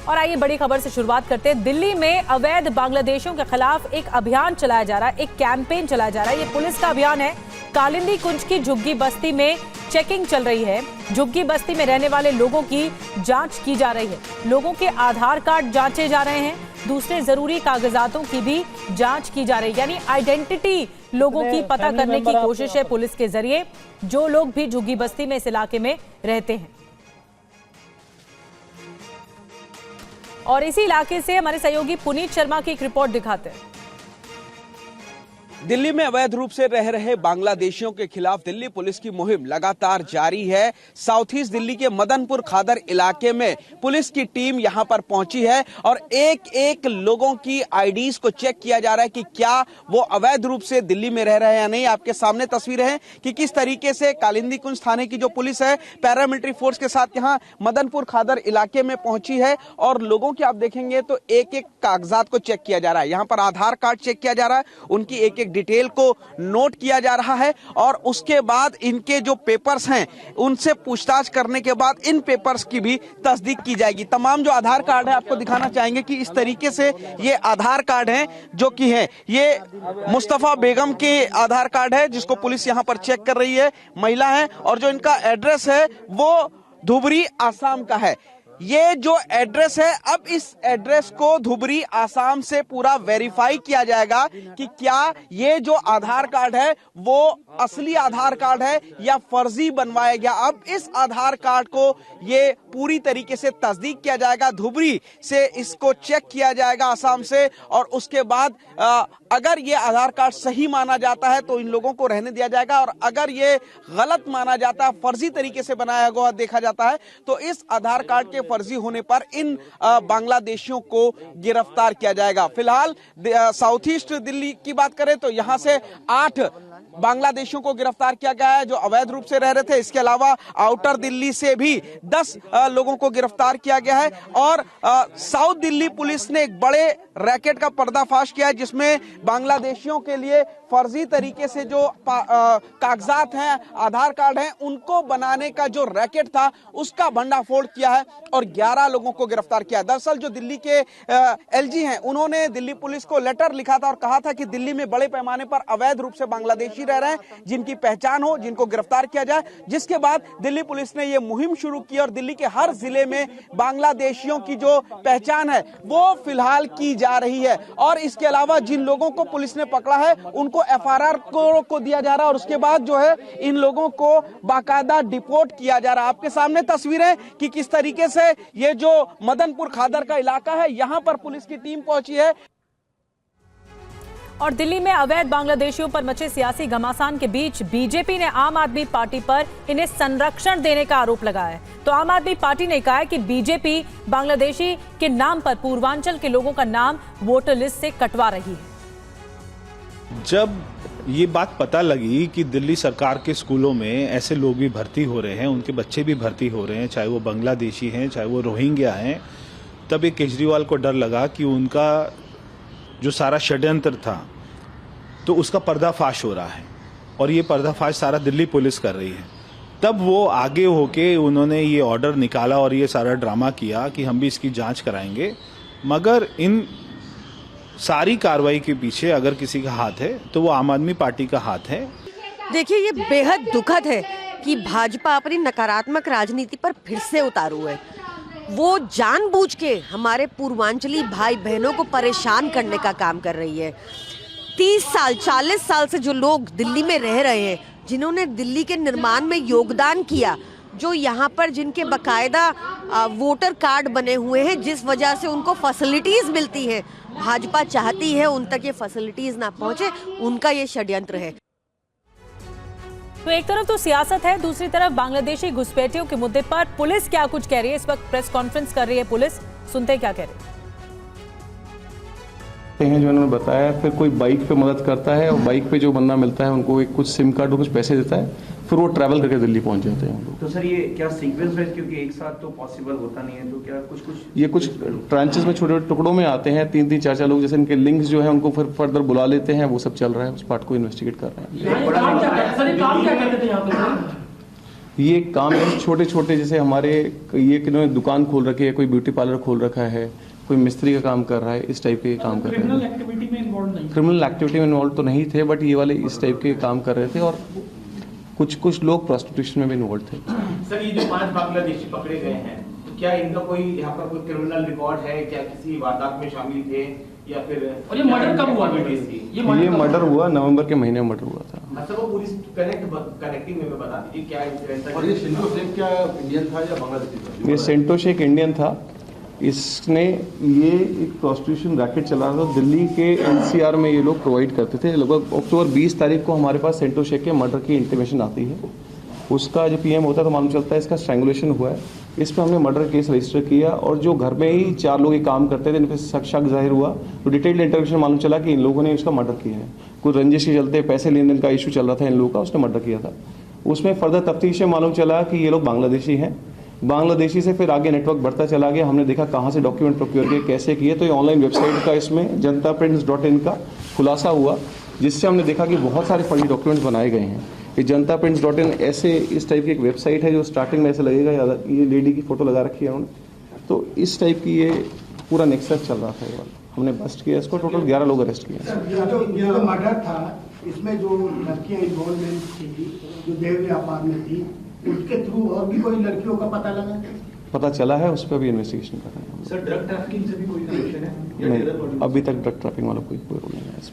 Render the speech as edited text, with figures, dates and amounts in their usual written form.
और आइए बड़ी खबर से शुरुआत करते हैं। दिल्ली में अवैध बांग्लादेशियों के खिलाफ एक अभियान चलाया जा रहा है, एक कैंपेन चलाया जा रहा है। ये पुलिस का अभियान है। कालिंदी कुंज की झुग्गी बस्ती में चेकिंग चल रही है। झुग्गी बस्ती में रहने वाले लोगों की जांच की जा रही है। लोगों के आधार कार्ड जांचे जा रहे हैं, दूसरे जरूरी कागजातों की भी जांच की जा रही है। यानी आइडेंटिटी लोगों की पता करने की कोशिश है पुलिस के जरिए, जो लोग भी झुग्गी बस्ती में इस इलाके में रहते हैं। और इसी इलाके से हमारे सहयोगी पुनीत शर्मा की एक रिपोर्ट दिखाते हैं। दिल्ली में अवैध रूप से रह रहे बांग्लादेशियों के खिलाफ दिल्ली पुलिस की मुहिम लगातार जारी है। साउथ ईस्ट दिल्ली के मदनपुर खादर इलाके में पुलिस की टीम यहां पर पहुंची है और एक एक लोगों की आईडीज को चेक किया जा रहा है कि क्या वो अवैध रूप से दिल्ली में रह रहे हैं या नहीं। आपके सामने तस्वीरें हैं कि किस तरीके से कालिंदी कुंज थाने की जो पुलिस है पैरामिलिट्री फोर्स के साथ यहाँ मदनपुर खादर इलाके में पहुंची है और लोगों की आप देखेंगे तो एक एक कागजात को चेक किया जा रहा है। यहाँ पर आधार कार्ड चेक किया जा रहा है, उनकी एक एक डिटेल को नोट किया जा रहा है और उसके बाद इनके जो पेपर्स हैं उनसे पूछताछ करने के बाद इन पेपर्स की भी तस्दीक की जाएगी। तमाम जो आधार कार्ड है आपको दिखाना चाहेंगे कि इस तरीके से ये आधार कार्ड हैं जो कि है ये मुस्तफा बेगम के आधार कार्ड है जिसको पुलिस यहां पर चेक कर रही है। महिला है और जो इनका एड्रेस है वो धुबरी आसाम का है। ये जो एड्रेस है अब इस एड्रेस को धुबरी आसाम से पूरा वेरीफाई किया जाएगा कि क्या ये जो आधार कार्ड है वो असली आधार कार्ड है या फर्जी बनवाया गया। अब इस आधार कार्ड को ये पूरी तरीके से तस्दीक किया जाएगा, धुबरी से इसको चेक किया जाएगा आसाम से और उसके बाद अगर ये आधार कार्ड सही माना जाता है तो इन लोगों को रहने दिया जाएगा और अगर ये गलत माना जाता है, फर्जी तरीके से बनाया हुआ देखा जाता है तो इस आधार कार्ड के फर्जी होने पर इन बांग्लादेशियों को गिरफ्तार किया जाएगा। फिलहाल साउथ ईस्ट दिल्ली की बात करें तो यहां से 8 बांग्लादेशियों को गिरफ्तार किया गया है जो अवैध रूप से रह रहे थे। इसके अलावा आउटर दिल्ली से भी 10 लोगों को गिरफ्तार किया गया है और साउथ दिल्ली पुलिस ने एक बड़े रैकेट का पर्दाफाश किया है जिसमें बांग्लादेशियों के लिए फर्जी तरीके से जो कागजात हैं, आधार कार्ड हैं, उनको बनाने का जो रैकेट था उसका भंडाफोड़ किया है और 11 लोगों को गिरफ्तार किया। दरअसल जो दिल्ली के एलजी हैं उन्होंने दिल्ली पुलिस को लेटर लिखा था और कहा था कि दिल्ली में बड़े पैमाने पर अवैध रूप से बांग्लादेशी रह रहे हैं, जिनकी पहचान हो, जिनको गिरफ्तार किया जाए। जिसके बाद दिल्ली पुलिस ने यह मुहिम शुरू की और दिल्ली के हर जिले में बांग्लादेशियों की जो पहचान है वो फिलहाल की जा रही है और इसके अलावा जिन लोगों को पुलिस ने पकड़ा है उनको एफआरआर को दिया जा रहा है और उसके बाद जो है इन लोगों को बाकायदा डिपोर्ट किया जा रहा है। आपके सामने तस्वीरें कि किस तरीके से ये जो मदनपुर खादर का इलाका है यहां पर पुलिस की टीम पहुंची है। और दिल्ली में अवैध बांग्लादेशियों पर मचे सियासी घमासान के बीच बीजेपी ने आम आदमी पार्टी पर इन्हें संरक्षण देने का आरोप लगाया है। तो आम आदमी पार्टी ने कहा है कि बीजेपी बांग्लादेशी के नाम पर पूर्वांचल के लोगों का नाम वोटर लिस्ट से कटवा रही है। जब ये बात पता लगी कि दिल्ली सरकार के स्कूलों में ऐसे लोग भी भर्ती हो रहे हैं, उनके बच्चे भी भर्ती हो रहे हैं, चाहे वो बांग्लादेशी हैं चाहे वो रोहिंग्या हैं, तब एक केजरीवाल को डर लगा कि उनका जो सारा षड्यंत्र था तो उसका पर्दाफाश हो रहा है और ये पर्दाफाश सारा दिल्ली पुलिस कर रही है। तब वो आगे होके उन्होंने ये ऑर्डर निकाला और ये सारा ड्रामा किया कि हम भी इसकी जांच कराएंगे। मगर इन सारी कार्रवाई के पीछे अगर किसी का हाथ है तो वो आम आदमी पार्टी का हाथ है। देखिए ये बेहद दुखद है कि भाजपा अपनी नकारात्मक राजनीति पर फिर से उतारू है। वो जानबूझ के हमारे पूर्वांचली भाई बहनों को परेशान करने का काम कर रही है। 30 साल 40 साल से जो लोग दिल्ली में रह रहे हैं, जिन्होंने दिल्ली के निर्माण में योगदान किया, जो यहाँ पर जिनके बकायदा वोटर कार्ड बने हुए हैं, जिस वजह से उनको फैसिलिटीज मिलती हैं, भाजपा चाहती है उन तक ये फैसिलिटीज ना पहुंचे। उनका ये षड्यंत्र है। तो एक तरफ तो सियासत है, दूसरी तरफ बांग्लादेशी घुसपैठियों के मुद्दे पर पुलिस क्या कुछ कह रही है। इस वक्त प्रेस कॉन्फ्रेंस कर रही है पुलिस, सुनते क्या कह रही है। जो उन्होंने बताया, फिर कोई बाइक पे मदद करता है और बाइक पे जो बंदा मिलता है उनको एक कुछ सिम कार्ड और कुछ पैसे देता है, फिर वो ट्रैवल करके दिल्ली पहुंच जाते हैं। तो सर ये क्या सीक्वेंस है, क्योंकि एक साथ तो पॉसिबल होता नहीं है, तो क्या कुछ ये कुछ ट्रांचेस में छोटे छोटे टुकड़ों में आते हैं, 3-3 4-4 लोग, जैसे इनके लिंक्स जो है उनको फिर फर्दर बुला लेते हैं। वो सब चल रहा है, उस पार्ट को इन्वेस्टिगेट कर रहे हैं। ये काम है छोटे छोटे, जैसे हमारे ये किन्होंने दुकान खोल रखी है, कोई ब्यूटी पार्लर खोल रखा है, कोई मिस्त्री का काम कर रहा है, इस टाइप के काम कर रहे हैं। क्रिमिनल एक्टिविटी में इन्वॉल्व नहीं? क्रिमिनल एक्टिविटी में इन्वॉल्व तो नहीं थे, बट ये वाले इस टाइप के काम कर रहे थे, और कुछ लोग प्रोस्टिट्यूशन में भी इन्वॉल्व थे। सर, ये जो 5 बांग्लादेशी पकड़े गए हैं, तो क्या इनका कोई यहाँ पर कोई क्रिमिनल रिकॉर्ड है? क्या किसी वारदात में शामिल थे या फिर? और ये मर्डर कब हुआ? ये मर्डर हुआ नवंबर के महीने में मर्डर हुआ था। अच्छा, वो पुलिस कनेक्टिंग में बता दीजिए क्या इंसिडेंट? और ये सेंटो शेख क्या इंडियन था या बांग्लादेशी था? ये सेंटो शेख इंडियन था। इसने ये एक प्रोस्टिट्यूशन रैकेट चला रहा था दिल्ली के एनसीआर में, ये लोग प्रोवाइड करते थे। लगभग अक्टूबर 20 तारीख को हमारे पास सेंटो शेख के मर्डर की इंटीमेशन आती है। उसका जो पीएम होता है तो मालूम चलता है इसका स्ट्रैंगुलेशन हुआ है। इस पर हमने मर्डर केस रजिस्टर किया, और जो घर में ही 4 लोग ये काम करते थे, इन पर शक जाहिर हुआ, तो डिटेल्ड इंटरव्यूशन मालूम चला कि इन लोगों ने इसका मर्डर किया है। कुछ रंजिश के चलते पैसे लेन देन का इशू चल रहा था इन लोगों का, उसने मर्डर किया था। उसमें फर्दर तफ्तीश से मालूम चला कि ये लोग बांग्लादेशी हैं। बांग्लादेशी से फिर आगे नेटवर्क बढ़ता चला गया। हमने देखा कहाँ से डॉक्यूमेंट प्रोक्योर किए, कैसे किए, तो ये ऑनलाइन वेबसाइट का इसमें JantaPrints.in का खुलासा हुआ, जिससे हमने देखा कि बहुत सारे फर्जी डॉक्यूमेंट्स बनाए गए हैं। ये JantaPrints.in ऐसे इस टाइप की एक वेबसाइट है जो स्टार्टिंग में ऐसे लगेगा, ये लेडी की फोटो लगा रखी है उन्होंने, तो इस टाइप की ये पूरा नेक्सस चल रहा था। ये वाला हमने बस्ट किया इसको, टोटल 11 लोग अरेस्ट किए। जो मर्डर था इसमें जो लड़कियां इन्वॉल्वमेंट थी, जो देह व्यापार में थी, उसके थ्रू और भी कोई लड़कियों का पता चला है, उस पर भी इन्वेस्टिगेशन कर रहे हैं। सर, ड्रग ट्रैफिकिंग से भी कोई कनेक्शन है? नहीं, अभी तक ड्रग ट्रैफिकिंग वाला कोई रोल नहीं है।